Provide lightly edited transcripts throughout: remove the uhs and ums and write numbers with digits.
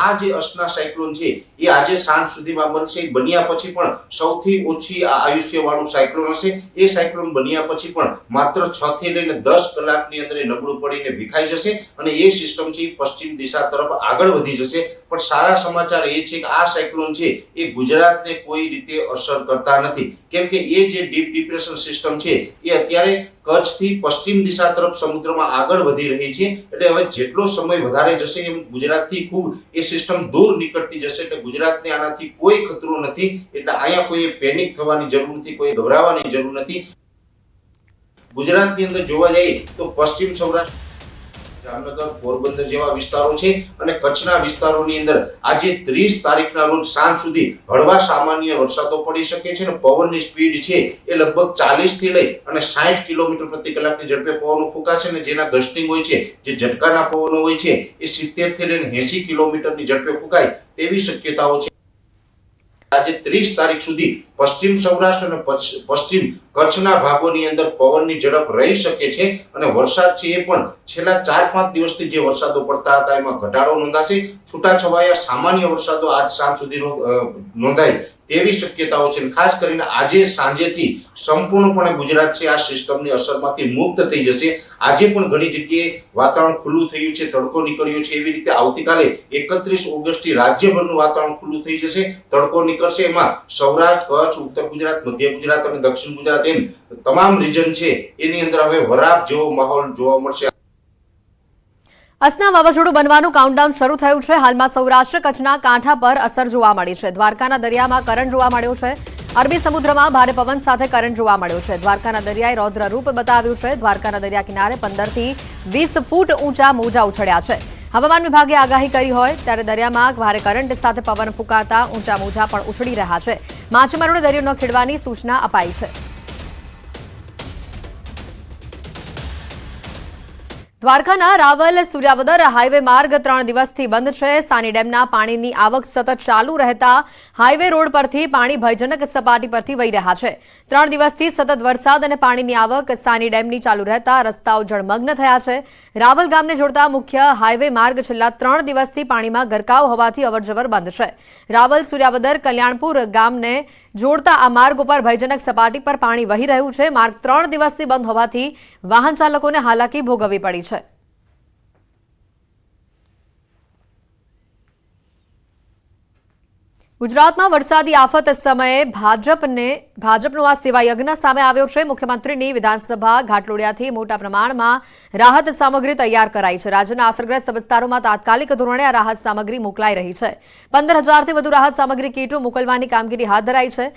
આ જે અસના સાયક્લોન છે એ આજે સાંજ સુધીમાં બનશે। બન્યા પછી પણ સૌથી ઓછી આયુષ્ય વાળું સાયક્લોન હશે। એ સાયક્લોન બન્યા પછી પણ માત્ર 6 થી લઈને 10 કલાકની અંદર એ નબળું પડીને વિખાઈ જશે અને એ સિસ્ટમ છે પશ્ચિમ દિશા તરફ આગળ વધી જશે। પણ સારા સમાચાર એ છે કે આ સાયક્લોન છે એ ગુજરાતને કોઈ રીતે અસર કરતા નથી, કેમ કે એ જે ડીપ ડિપ્રેશન સિસ્ટમ છે એ અત્યારે કચ્છથી પશ્ચિમ દિશા તરફ સમુદ્રમાં આગળ વધી રહી છે। એટલે હવે જેટલો સમય વધારે જશે એમ ગુજરાતથી ખૂબ એ સિસ્ટમ દૂર નીકળતી જશે। એટલે ગુજરાતને આનાથી કોઈ ખતરો નથી, એટલે અહીંયા કોઈ પેનિક થવાની જરૂર નથી, કોઈ ગભરાવાની જરૂર નથી। ગુજરાતની અંદર જોવા જઈએ તો પશ્ચિમ સૌરાષ્ટ્ર, જામનગર, પોરબંદર જેવા વિસ્તારો છે અને કચ્છના વિસ્તારોની અંદર આજે 30 તારીખના રોજ સાંજ સુધી હળવા સામાન્ય વરસાદો પડી શકે છે અને પવનની સ્પીડ છે એ લગભગ 40 થી લઈ અને 60 કિલોમીટર પ્રતિ કલાકની ઝડપે પવનો ફૂંકાશે અને જેના ગસ્ટિંગ હોય છે, જે ઝટકાના પવનો હોય છે એ 70 થી લઈને 80 કિલોમીટરની ઝડપે ફૂંકાય તેવી શક્યતાઓ છે। આજે 30 તારીખ સુધી પશ્ચિમ સૌરાષ્ટ્ર અને પશ્ચિમ કચ્છના ભાગોની અંદર પવનની ઝડપ રહી શકે છે અને વરસાદ છે એ પણ છેલ્લા 4-5 દિવસથી જે વરસાદો પડતા હતા એમાં ઘટાડો નોંધાશે। છૂટાછવાયા સામાન્ય વરસાદો આજ સાંજ સુધી નોંધાય તેવી શક્યતાઓ છે। ખાસ કરીને આજે સાંજેથી સંપૂર્ણપણે ગુજરાત છે આ સિસ્ટમની અસરમાંથી મુક્ત થઈ જશે। આજે પણ ઘણી જગ્યાએ વાતાવરણ ખુલ્લું થયું છે, તડકો નીકળ્યો છે। એવી રીતે આવતીકાલે 31 ઓગસ્ટથી રાજ્યભરનું વાતાવરણ ખુલ્લું થઈ જશે, તડકો નીકળશે। એમાં સૌરાષ્ટ્ર, કચ્છ, ઉત્તર ગુજરાત, મધ્ય ગુજરાત અને દક્ષિણ ગુજરાત એમ તમામ રીજન છે એની અંદર હવે વરાપ જેવો માહોલ જોવા મળશે। અસના વાવાઝોડું બનવાનું કાઉન્ટડાઉન શરૂ થયું છે। હાલમાં સૌરાષ્ટ્ર કચ્છના કાંઠા પર અસર જોવા મળી છે। દ્વારકાના દરિયામાં કરંટ જોવા મળ્યો છે। અરબી સમુદ્રમાં ભારે પવન સાથે કરંટ જોવા મળ્યો છે। દ્વારકાના દરિયાએ રૌદ્ર રૂપ બતાવ્યું છે। દ્વારકાના દરિયા કિનારે 15 થી 20 ફૂટ ઊંચા મોજા ઉછળ્યા છે। હવામાન વિભાગે આગાહી કરી હોય ત્યારે દરિયામાં ભારે કરંટ સાથે પવન ફૂંકાતા ઊંચા મોજા પણ ઉછળી રહ્યા છે। માછીમારોને દરિયો ન ખેડવાની સૂચના અપાઈ છે। દ્વારકાના રાવલ સૂર્યાવદર હાઈવે માર્ગ 3 દિવસથી બંધ છે। સાની ડેમના પાણીની આવક સતત ચાલુ રહેતા હાઈવે રોડ પરથી પાણી ભયજનક સપાટી પરથી વહી રહ્યા છે। 3 દિવસથી સતત વરસાદ અને પાણીની આવક સાની ડેમની ચાલુ રહેતા રસ્તાઓ જળમગ્ન થયા છે। રાવલ ગામને જોડતા મુખ્ય હાઈવે માર્ગ છેલ્લા 3 દિવસથી પાણીમાં ગરકાવ હોવાથી અવરજવર બંધ છે। રાવલ સૂર્યાવદર કલ્યાણપુર ગામને જોડતા આ માર્ગ ઉપર ભયજનક સપાટી પર પાણી વહી રહ્યું છે। માર્ગ 3 દિવસથી બંધ હોવાથી વાહન ચાલકોને હાલાકી ભોગવવી પડી છે। ગુજરાતમાં વરસાદી આફત સમયે ભાજપનો આ સેવા યજ્ઞ સામે આવ્યો છે। મુખ્યમંત્રીની વિધાનસભા ઘાટલોડિયાથી મોટા પ્રમાણમાં રાહત સામગ્રી તૈયાર કરાઈ છે। રાજ્યના અસરગ્રસ્ત વિસ્તારોમાં તાત્કાલિક ધોરણે આ રાહત સામગ્રી મોકલાઈ રહી છે। 15,000થી વધુ રાહત સામગ્રી કીટો મોકલવાની કામગીરી હાથ ધરાઈ છે।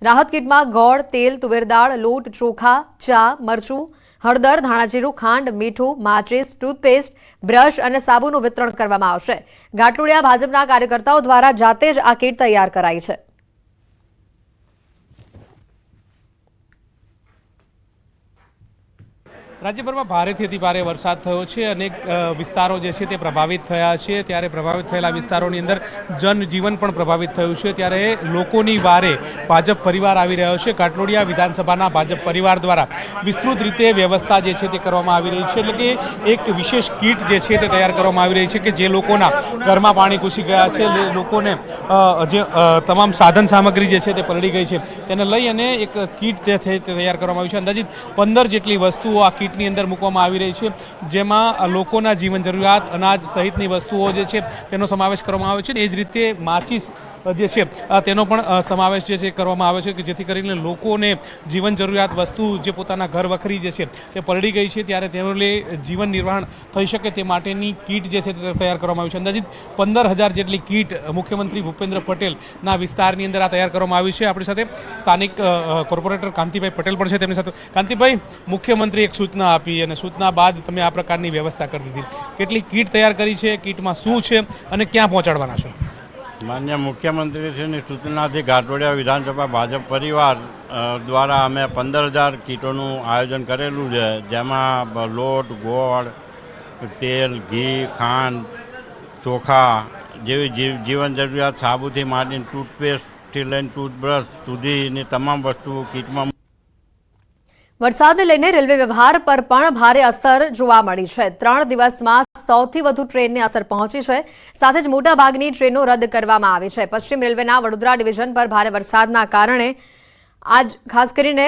રાહત કીટમાં ગોળ, તેલ, તુવેર દાળ, લોટ, ચોખા, ચા, મરચું, હળદર, ધાણાજીરું, ખાંડ, મીઠું, માચિસ, ટૂથપેસ્ટ, બ્રશ અને સાબુનું વિતરણ કરવામાં આવશે। ઘાટલોડિયા ભાજપના કાર્યકર્તાઓ દ્વારા જાતે જ આ કીટ તૈયાર કરાઈ છે। રાજ્યભરમાં ભારેથી અતિ ભારે વરસાદ થયો છે। અનેક વિસ્તારો જે છે તે પ્રભાવિત થયા છે। ત્યારે પ્રભાવિત થયેલા વિસ્તારોની અંદર જનજીવન પણ પ્રભાવિત થયું છે। ત્યારે લોકોની વારે ભાજપ પરિવાર આવી રહ્યો છે। ઘાટલોડિયા વિધાનસભાના ભાજપ પરિવાર દ્વારા વિસ્તૃત રીતે વ્યવસ્થા જે છે તે કરવામાં આવી રહી છે। એટલે કે એક વિશેષ કીટ જે છે તે તૈયાર કરવામાં આવી રહી છે કે જે લોકોના ઘરમાં પાણી ઘૂસી ગયા છે, લોકોને જે તમામ સાધન સામગ્રી જે છે તે પલળી ગઈ છે તેને લઈ અને એક કીટ જે છે તે તૈયાર કરવામાં આવી છે। અંદાજિત 15 જેટલી વસ્તુઓ આ કીટની અંદર મૂકવામાં આવી રહી છે, જેમાં લોકોના જીવન જરૂરિયાત, અનાજ સહિતની વસ્તુઓ જે છે તેનો સમાવેશ કરવામાં આવે છે। એ જ રીતે માચિસ જે છે તેનો પણ સમાવેશ જે છે કરવામાં આવે છે કે જેથી કરીને લોકોને જીવન જરૂરિયાત વસ્તુ જે પોતાના ઘર વખરી જે છે તે પલળી ગઈ છે ત્યારે તેનો જીવન નિર્વહન થઈ શકે તે માટેની કીટ જે છે તે તૈયાર કરવામાં આવી છે। અંદાજિત 15,000 જેટલી કીટ મુખ્યમંત્રી ભૂપેન્દ્ર પટેલના વિસ્તારની અંદર આ તૈયાર કરવામાં આવી છે। આપણી સાથે સ્થાનિક કોર્પોરેટર કાંતિભાઈ પટેલ પણ છે, તેમની સાથે કાંતિભાઈ, મુખ્યમંત્રી એક સૂચના આપી અને સૂચના બાદ તમે આ પ્રકારની વ્યવસ્થા કરી દીધી, કેટલી કીટ તૈયાર કરી છે, કીટમાં શું છે અને ક્યાં પહોંચાડવાના છો? માન્ય મુખ્યમંત્રીશ્રીની સૂચનાથી ઘાટલોડિયા વિધાનસભા ભાજપ પરિવાર દ્વારા અમે 15,000 કીટોનું આયોજન કરેલું છે, જેમાં લોટ, ગોળ, તેલ, ઘી, ખાંડ, ચોખા જેવી જીવન જરૂરિયાત, સાબુથી માંડીને ટૂથપેસ્ટથી લઈને ટૂથબ્રશ સુધીની તમામ વસ્તુઓ કીટમાં। વરસાદને લઈને રેલવે વ્યવહાર પર પણ ભારે અસર જોવા મળી છે। 3 દિવસમાં સૌથી વધુ ટ્રેનને અસર પહોંચી છે. સાથે જ મોટાભાગની ટ્રેનો રદ કરવામાં આવી છે. પશ્ચિમ રેલવેના વડોદરા ડિવિઝન પર ભારે વરસાદના કારણે આજ ખાસ કરીને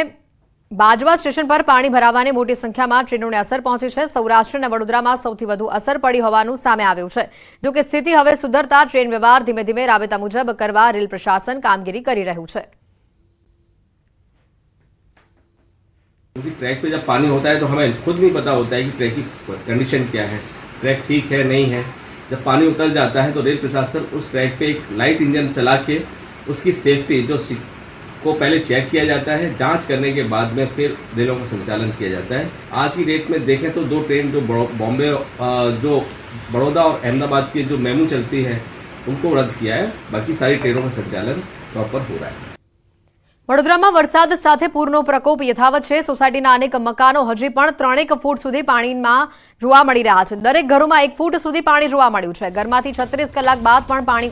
બાજવા સ્ટેશન પર પાણી ભરાવાની મોટી સંખ્યામાં ટ્રેનોને અસર પહોંચી છે. સૌરાષ્ટ્ર અને વડોદરામાં સૌથી વધુ અસર પડી હોવાનું સામે આવ્યું છે. જો કે સ્થિતિ હવે સુધરતા ટ્રેન વ્યવહાર ધીમે ધીમે રાબેતા મુજબ કરવા રેલ પ્રશાસન કામગીરી કરી રહ્યું છે. क्योंकि ट्रैक पे जब पानी होता है तो हमें खुद नहीं पता होता है कि ट्रैक की कंडीशन क्या है, ट्रैक ठीक है नहीं है. जब पानी उतर जाता है तो रेल प्रशासन उस ट्रैक पे एक लाइट इंजन चला के उसकी सेफ्टी को पहले चेक किया जाता है. जांच करने के बाद में फिर रेलों का संचालन किया जाता है. आज की डेट में देखें तो 2 ट्रेन जो बॉम्बे जो बड़ौदा और अहमदाबाद की जो मेमू चलती है उनको रद्द किया है. बाकी सारी ट्रेनों का संचालन प्रॉपर हो रहा है. વડોદરામાં વરસાદ સાથે પૂરનો પ્રકોપ યથાવત છે. સોસાયટીના અનેક મકાનો હજી પણ 3 ફૂટ સુધી પાણીમાં જોવા મળી રહ્યા છે. દરેક ઘરોમાં 1 ફૂટ સુધી પાણી જોવા મળ્યું છે. ઘરમાંથી 36 કલાક બાદ પણ પાણી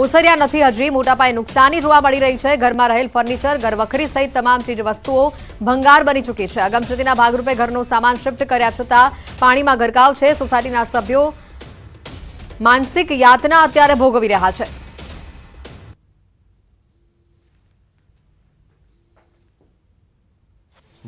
ઓસર્યા નથી. હજી મોટા પાયે નુકસાની જોવા મળી રહી છે. ઘરમાં રહેલ ફર્નિચર, ઘરવખરી સહિત તમામ ચીજ વસ્તુઓ ભંગાર બની ચૂકી છે. અગમચેતીના ભાગરૂપે ઘરનો સામાન શિફ્ટ કર્યા છતાં પાણીમાં ગરકાવ છે. સોસાયટીના સભ્યો માનસિક યાતના અત્યારે ભોગવી રહ્યા છે.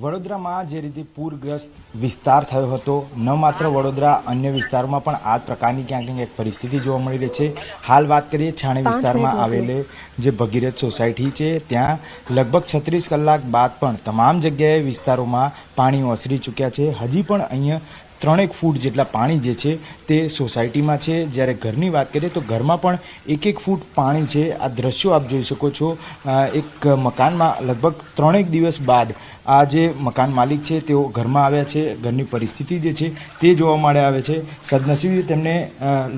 વડોદરામાં જે રીતે પૂરગ્રસ્ત વિસ્તાર થયો હતો, ન માત્ર વડોદરા, અન્ય વિસ્તારોમાં પણ આ પ્રકારની ક્યાંક ને ક્યાંક પરિસ્થિતિ જોવા મળી રહી છે. હાલ વાત કરીએ છાણી વિસ્તારમાં આવેલી જે ભગીરથ સોસાયટી છે, ત્યાં લગભગ 36 કલાક બાદ પણ તમામ જગ્યાએ વિસ્તારોમાં પાણી ઓસરી ચૂક્યા છે. હજી પણ અહીંયા 3 ફૂટ જેટલા પાણી જે છે તે સોસાયટીમાં છે. જ્યારે ઘરની વાત કરીએ તો ઘરમાં પણ 1 ફૂટ પાણી છે. આ દ્રશ્યો આપ જોઈ શકો છો. એક મકાનમાં લગભગ 3 દિવસ બાદ આ જે મકાન માલિક છે તેઓ ઘરમાં આવ્યા છે. ઘરની પરિસ્થિતિ જે છે તે જોવા મળે આવે છે. સદનસીબે તેમને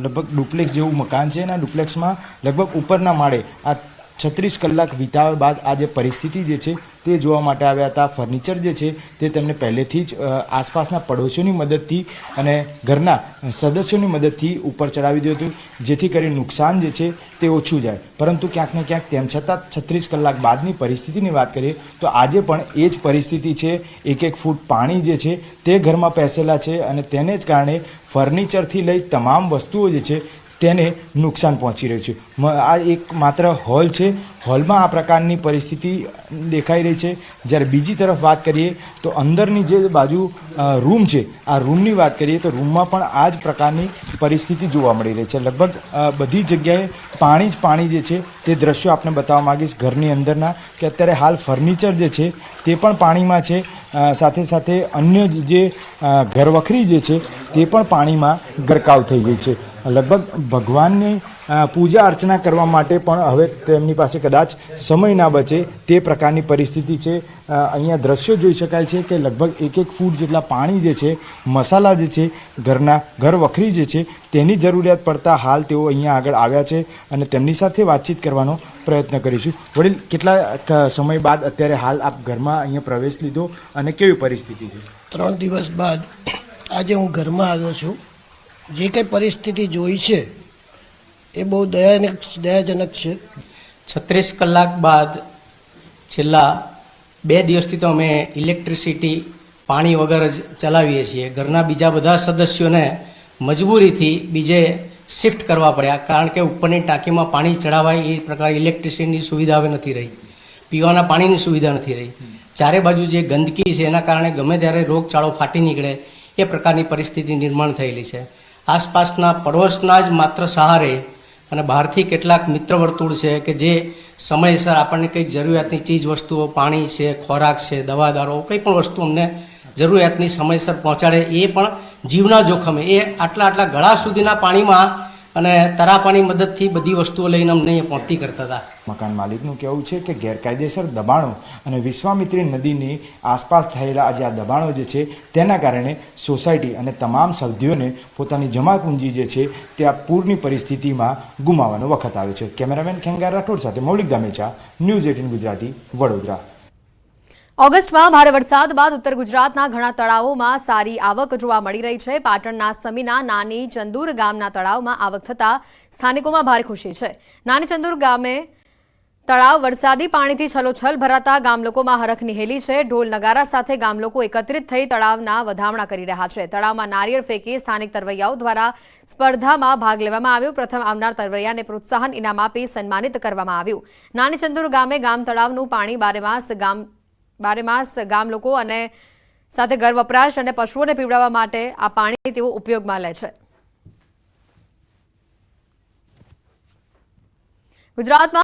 લગભગ ડુપ્લેક્સ જેવું મકાન છે અને આ ડુપ્લેક્સમાં લગભગ ઉપરના માળે આ 36 કલાક વિતાવ્યા બાદ આ જે પરિસ્થિતિ જે છે તે જોવા માટે આવ્યા હતા. ફર્નિચર જે છે તે તેમને પહેલેથી જ આસપાસના પડોશીઓની મદદથી અને ઘરના સદસ્યોની મદદથી ઉપર ચડાવી દીધું હતું, જેથી કરી નુકસાન જે છે તે ઓછું જાય. પરંતુ ક્યાંક ને ક્યાંક તેમ છતાં 36 કલાક બાદની પરિસ્થિતિની વાત કરીએ તો આજે પણ એ જ પરિસ્થિતિ છે. 1 ફૂટ પાણી જે છે તે ઘરમાં પેસેલા છે અને તેને જ કારણે ફર્નિચરથી લઈ તમામ વસ્તુઓ જે છે તેને નુકસાન પહોંચી રહ્યું છે. આ એક માત્ર હોલ છે, હોલમાં આ પ્રકારની પરિસ્થિતિ દેખાઈ રહી છે. જ્યારે બીજી તરફ વાત કરીએ તો અંદરની જે બાજુ રૂમ છે, આ રૂમની વાત કરીએ તો રૂમમાં પણ આ જ પ્રકારની પરિસ્થિતિ જોવા મળી રહી છે. લગભગ બધી જગ્યાએ પાણી જ પાણી જે છે તે દ્રશ્યો આપને બતાવવા માગીશ. ઘરની અંદરના કે અત્યારે હાલ ફર્નિચર જે છે તે પણ પાણીમાં છે. સાથે સાથે અન્ય જે ઘરવખરી જે છે તે પણ પાણીમાં ગરકાવ થઈ ગઈ છે. લગભગ ભગવાનની પૂજા અર્ચના કરવા માટે પણ હવે તેમની પાસે કદાચ સમય ના બચે તે પ્રકારની પરિસ્થિતિ છે. અહીંયા દ્રશ્યો જોઈ શકાય છે કે લગભગ 1 ફૂટ જેટલા પાણી જે છે, મસાલા જે છે, ઘર વખરી જે છે તેની જરૂરિયાત પડતા હાલ તેઓ અહીંયા આગળ આવ્યા છે અને તેમની સાથે વાતચીત કરવાનો પ્રયત્ન કરીશું. વડીલ, કેટલા સમય બાદ અત્યારે હાલ આપ ઘરમાં અહીંયા પ્રવેશ લીધો અને કેવી પરિસ્થિતિ છે? 3 દિવસ બાદ આજે હું ઘરમાં આવ્યો છું. જે કંઈ પરિસ્થિતિ જોઈ છે એ બહુ દયાજનક છે. 36 કલાક બાદ છેલ્લા 2 દિવસથી તો અમે ઇલેક્ટ્રિસિટી પાણી વગર જ ચલાવીએ છીએ. ઘરના બીજા બધા સદસ્યોને મજબૂરીથી બીજે શિફ્ટ કરવા પડ્યા, કારણ કે ઉપરની ટાંકીમાં પાણી ચડાવાય એ પ્રકારે ઇલેક્ટ્રિસિટીની સુવિધા હવે નથી રહી, પીવાના પાણીની સુવિધા નથી રહી. ચારે બાજુ જે ગંદકી છે એના કારણે ગમે ત્યારે રોગચાળો ફાટી નીકળે એ પ્રકારની પરિસ્થિતિ નિર્માણ થયેલી છે. આસપાસના પડોશના જ માત્ર સહારે અને બહારથી કેટલાક મિત્ર વર્તુળ છે કે જે સમયસર આપણને કંઈક જરૂરિયાતની ચીજ વસ્તુઓ, પાણી છે, ખોરાક છે, દવાદારો, કંઈ પણ વસ્તુ અમને જરૂરિયાતની સમયસર પહોંચાડે, એ પણ જીવના જોખમે એ આટલા ગળા સુધીના પાણીમાં અને તરાપાની મદદથી બધી વસ્તુઓ લઈને અમને પહોંચતી કરતા હતા. મકાન માલિકનું કહેવું છે કે ગેરકાયદેસર દબાણો અને વિશ્વામિત્રી નદીની આસપાસ થયેલા જે આ દબાણો જે છે તેના કારણે સોસાયટી અને તમામ સભ્યોને પોતાની જમા પૂંજી જે છે તે આ પૂરની પરિસ્થિતિમાં ગુમાવવાનો વખત આવ્યો છે. કેમેરામેન ખેંગાર રાઠોડ સાથે મૌલિક દામેચા, ન્યૂઝ 18 ગુજરાતી, વડોદરા. ઓગસ્ટમાં ભારે વરસાદ બાદ ઉત્તર ગુજરાતના ઘણા તળાવોમાં સારી આવક જોવા મળી રહી છે. પાટણના સમીના નાની ચંદુર ગામના તળાવમાં આવક થતા સ્થાનિકોમાં ભારે ખુશી છે. નાની ચંદુર ગામે તળાવ વરસાદી પાણીથી છલોછલ ભરાતા ગામ લોકોમાં હરખની હેલી છે. ઢોલ નગારા સાથે ગામ લોકો એકત્રિત થઈ તળાવના વધામણા કરી રહ્યા છે. તળાવમાં નારિયેળ ફેંકી સ્થાનિક તરવૈયાઓ દ્વારા સ્પર્ધામાં ભાગ લેવામાં આવ્યો. પ્રથમ આવનાર તરવૈયાને પ્રોત્સાહન ઇનામ આપી સન્માનિત કરવામાં આવ્યું. નાની ચંદુર ગામે ગામ તળાવનું પાણી બારેમાસ ગામ લોકો અને સાથે ઘર વપરાશ અને પશુઓને પીવડાવવા માટે આ પાણી તેઓ ઉપયોગમાં લે છે. ગુજરાતમાં